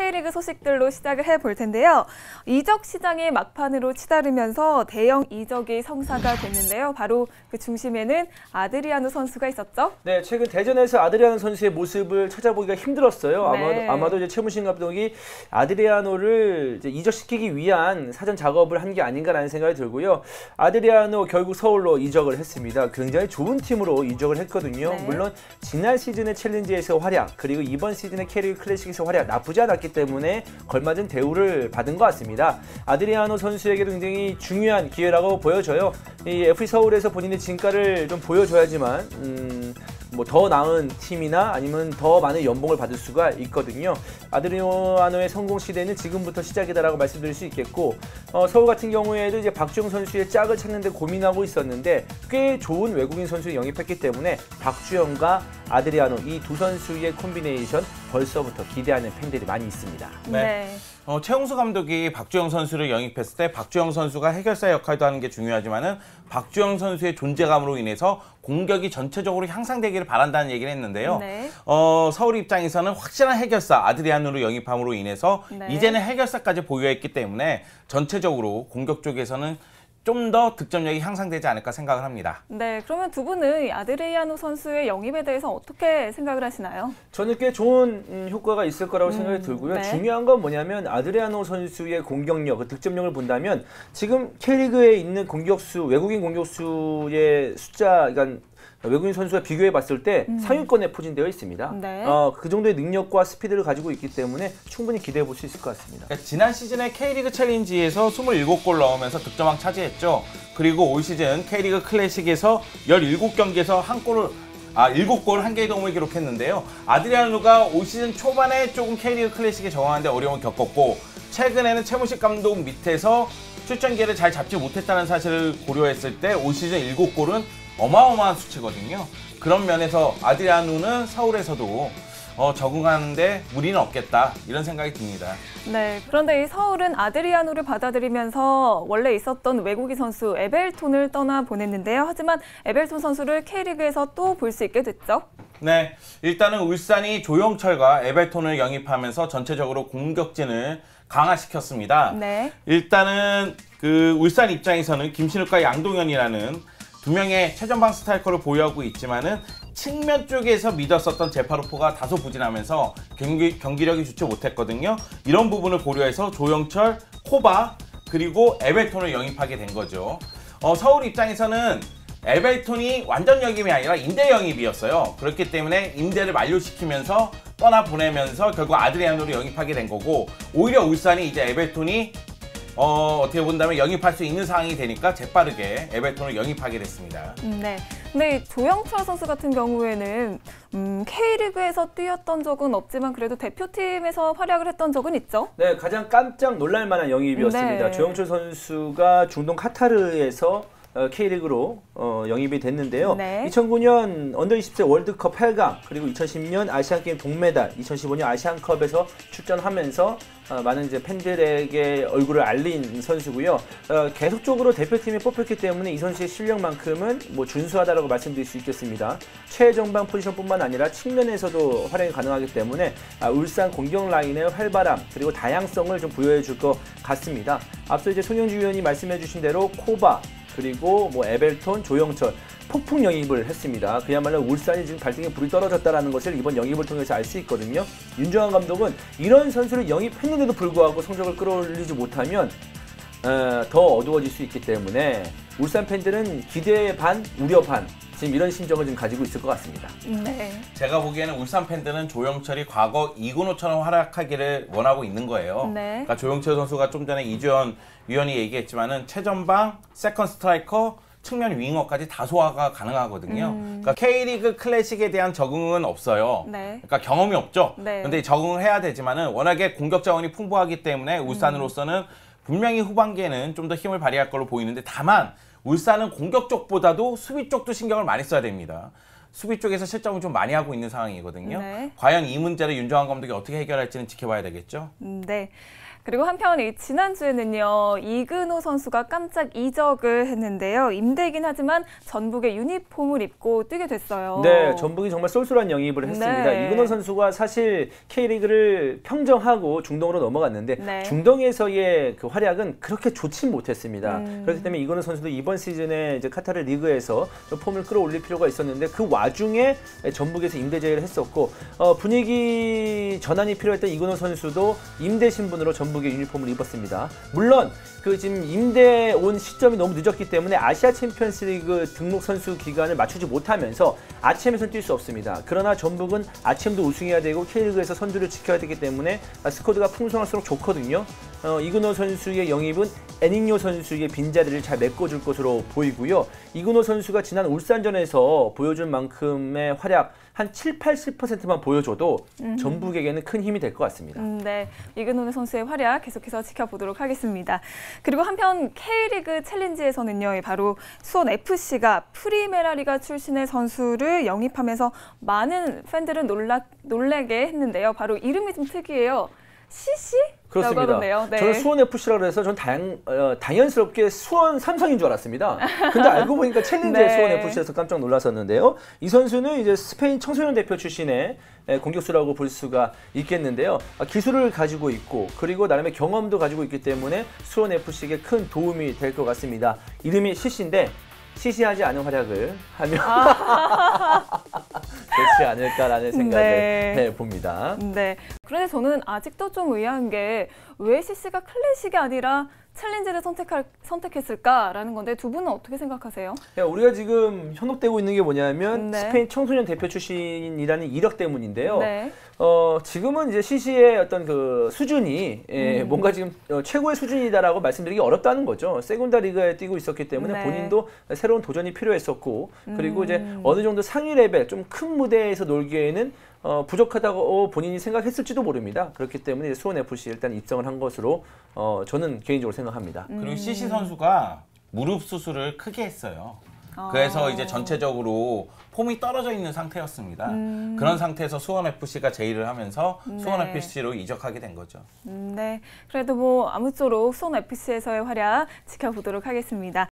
K리그 소식들로 시작을 해볼 텐데요. 이적 시장이 막판으로 치달으면서 대형 이적이 성사가 됐는데요. 바로 그 중심에는 아드리아노 선수가 있었죠. 네, 최근 대전에서 아드리아노 선수의 모습을 찾아보기가 힘들었어요. 네. 아마도 이제 최무신 감독이 아드리아노를 이제 이적시키기 위한 사전 작업을 한 게 아닌가라는 생각이 들고요. 아드리아노 결국 서울로 이적을 했습니다. 굉장히 좋은 팀으로 이적을 했거든요. 네. 물론 지난 시즌의 챌린지에서 활약, 그리고 이번 시즌의 K리그 클래식에서 활약 나쁘지 않았기 때문에 걸맞은 대우를 받은 것 같습니다. 아드리아노 선수에게도 굉장히 중요한 기회라고 보여져요. 이 FC 서울에서 본인의 진가를 좀 보여줘야지만 뭐 더 나은 팀이나 아니면 더 많은 연봉을 받을 수가 있거든요. 아드리아노의 성공 시대는 지금부터 시작이다라고 말씀드릴 수 있겠고, 서울 같은 경우에도 이제 박주영 선수의 짝을 찾는데 고민하고 있었는데 꽤 좋은 외국인 선수를 영입했기 때문에 박주영과 아드리아노 이 두 선수의 콤비네이션 벌써부터 기대하는 팬들이 많이 있습니다. 네. 최용수 감독이 박주영 선수를 영입했을 때 박주영 선수가 해결사 역할도 하는 게 중요하지만은 박주영 선수의 존재감으로 인해서 공격이 전체적으로 향상되기를 바란다는 얘기를 했는데요. 네. 서울 입장에서는 확실한 해결사 아드리아노를 영입함으로 인해서 네. 이제는 해결사까지 보유했기 때문에 전체적으로 공격 쪽에서는 좀 더 득점력이 향상되지 않을까 생각을 합니다. 네, 그러면 두 분은 아드리아노 선수의 영입에 대해서 어떻게 생각을 하시나요? 저는 꽤 좋은 효과가 있을 거라고 생각이 들고요. 네. 중요한 건 뭐냐면 아드리아노 선수의 공격력, 그 득점력을 본다면 지금 K리그에 있는 공격수, 외국인 공격수의 숫자, 그러니까 외국인 선수와 비교해 봤을 때 상위권에 포진되어 있습니다. 네. 그 정도의 능력과 스피드를 가지고 있기 때문에 충분히 기대해 볼 수 있을 것 같습니다. 그러니까 지난 시즌에 K리그 챌린지에서 27골 넣으면서 득점왕 차지했죠. 그리고 올 시즌 K리그 클래식에서 17경기에서 7골 1개의 도움을 기록했는데요. 아드리아노가 올 시즌 초반에 조금 K리그 클래식에 적응하는데 어려움을 겪었고, 최근에는 최무식 감독 밑에서 출전 기회를 잘 잡지 못했다는 사실을 고려했을 때 올 시즌 7골은 어마어마한 수치거든요. 그런 면에서 아드리아노는 서울에서도 적응하는데 무리는 없겠다, 이런 생각이 듭니다. 네, 그런데 이 서울은 아드리아노를 받아들이면서 원래 있었던 외국인 선수 에벨톤을 떠나보냈는데요. 하지만 에벨톤 선수를 K리그에서 또 볼 수 있게 됐죠. 네, 일단은 울산이 조영철과 에벨톤을 영입하면서 전체적으로 공격진을 강화시켰습니다. 네. 일단은 그 울산 입장에서는 김신욱과 양동현이라는 두 명의 최전방 스트라이커를 보유하고 있지만은 측면 쪽에서 믿었었던 제파로포가 다소 부진하면서 경기력이 좋지 못했거든요. 이런 부분을 고려해서 조영철, 코바 그리고 에벨톤을 영입하게 된 거죠. 서울 입장에서는 에벨톤이 완전 영입이 아니라 임대 영입이었어요. 그렇기 때문에 임대를 만료시키면서 떠나보내면서 결국 아드리아노를 영입하게 된 거고, 오히려 울산이 이제 에벨톤이 어떻게 본다면 영입할 수 있는 상황이 되니까 재빠르게 에벨톤을 영입하게 됐습니다. 네. 근데 이 조영철 선수 같은 경우에는 K리그에서 뛰었던 적은 없지만 그래도 대표팀에서 활약을 했던 적은 있죠? 네, 가장 깜짝 놀랄 만한 영입이었습니다. 네. 조영철 선수가 중동 카타르에서 K리그로 영입이 됐는데요. 네. 2009년 언더20세 월드컵 8강, 그리고 2010년 아시안게임 동메달, 2015년 아시안컵에서 출전하면서 많은 이제 팬들에게 얼굴을 알린 선수고요. 계속적으로 대표팀에 뽑혔기 때문에 이 선수의 실력만큼은 뭐 준수하다라고 말씀드릴 수 있겠습니다. 최전방 포지션뿐만 아니라 측면에서도 활용이 가능하기 때문에 울산 공격 라인의 활발함 그리고 다양성을 좀 부여해 줄 것 같습니다. 앞서 이제 손영주 위원이 말씀해 주신 대로 코바 그리고 뭐 에벨톤, 조영철 폭풍 영입을 했습니다. 그야말로 울산이 지금 발등에 불이 떨어졌다는 것을 이번 영입을 통해서 알 수 있거든요. 윤정환 감독은 이런 선수를 영입했는데도 불구하고 성적을 끌어올리지 못하면 더 어두워질 수 있기 때문에 울산 팬들은 기대 반, 우려 반 지금 이런 심정을 지금 가지고 있을 것 같습니다. 네. 제가 보기에는 울산 팬들은 조영철이 과거 이근호처럼 활약하기를 원하고 있는 거예요. 네. 그러니까 조영철 선수가 좀 전에 이주연 위원이 얘기했지만은 최전방, 세컨 스트라이커, 측면 윙어까지 다 소화가 가능하거든요. 그러니까 K리그 클래식에 대한 적응은 없어요. 네. 그러니까 경험이 없죠. 네. 그런데 적응을 해야 되지만은 워낙에 공격 자원이 풍부하기 때문에 울산으로서는 분명히 후반기에는 좀 더 힘을 발휘할 걸로 보이는데, 다만 울산은 공격 쪽보다도 수비 쪽도 신경을 많이 써야 됩니다. 수비 쪽에서 실점을 좀 많이 하고 있는 상황이거든요. 네. 과연 이 문제를 윤정환 감독이 어떻게 해결할지는 지켜봐야 되겠죠. 네. 그리고 한편 지난주에는요, 이근호 선수가 깜짝 이적을 했는데요. 임대이긴 하지만 전북의 유니폼을 입고 뛰게 됐어요. 네, 전북이 정말 쏠쏠한 영입을 했습니다. 네. 이근호 선수가 사실 K리그를 평정하고 중동으로 넘어갔는데 네. 중동에서의 그 활약은 그렇게 좋진 못했습니다. 그렇기 때문에 이근호 선수도 이번 시즌에 이제 카타르 리그에서 좀 폼을 끌어올릴 필요가 있었는데 그 와중에 전북에서 임대 제의를 했었고 분위기 전환이 필요했던 이근호 선수도 임대 신분으로 전북의 유니폼을 입었습니다. 물론 그 지금 임대 온 시점이 너무 늦었기 때문에 아시아 챔피언스리그 등록 선수 기간을 맞추지 못하면서 아챔에서는 뛸 수 없습니다. 그러나 전북은 아챔도 우승해야 되고 K리그에서 선두를 지켜야 되기 때문에 스쿼드가 풍성할수록 좋거든요. 이근호 선수의 영입은 에닝요 선수의 빈자리를 잘 메꿔줄 것으로 보이고요. 이근호 선수가 지난 울산전에서 보여준 만큼의 활약 한 7, 80%만 보여줘도 전북에게는 큰 힘이 될 것 같습니다. 네, 이근호 선수의 활약 계속해서 지켜보도록 하겠습니다. 그리고 한편 K리그 챌린지에서는요, 바로 수원FC가 프리메라리가 출신의 선수를 영입하면서 많은 팬들은 놀라게 했는데요. 바로 이름이 좀 특이해요. CC? 그렇습니다. 하던데요. 네. 저는 수원 FC라고 해서 전 당연스럽게 수원 삼성인 줄 알았습니다. 근데 알고 보니까 챌린지의 네. 수원 FC에서 깜짝 놀랐었는데요. 이 선수는 이제 스페인 청소년 대표 출신의 공격수라고 볼 수가 있겠는데요. 기술을 가지고 있고 그리고 나름의 경험도 가지고 있기 때문에 수원 FC에게 큰 도움이 될 것 같습니다. 이름이 CC인데 시시하지 않은 활약을 하면 좋지 않을까라는 생각을 해봅니다. 네. 그런데 저는 아직도 좀 의아한 게 왜 CC가 클래식이 아니라 챌린지를 선택했을까라는 건데 두 분은 어떻게 생각하세요? 우리가 지금 현혹되고 있는 게 뭐냐면 네. 스페인 청소년 대표 출신이라는 이력 때문인데요. 네. 지금은 이제 CC의 어떤 그 수준이 뭔가 지금 최고의 수준이다라고 말씀드리기 어렵다는 거죠. 세군다 리그에 뛰고 있었기 때문에 네. 본인도 새로운 도전이 필요했었고 그리고 이제 어느 정도 상위 레벨 좀 큰 무대에서 놀기에는 부족하다고 본인이 생각했을지도 모릅니다. 그렇기 때문에 수원 FC 일단 입성을 한 것으로 저는 개인적으로 생각합니다. 그리고 CC 선수가 무릎 수술을 크게 했어요. 그래서 이제 전체적으로 폼이 떨어져 있는 상태였습니다. 그런 상태에서 수원 FC가 제의를 하면서 수원 FC로 이적하게 된 거죠. 네, 그래도 뭐 아무쪼록 수원 FC에서의 활약 지켜보도록 하겠습니다.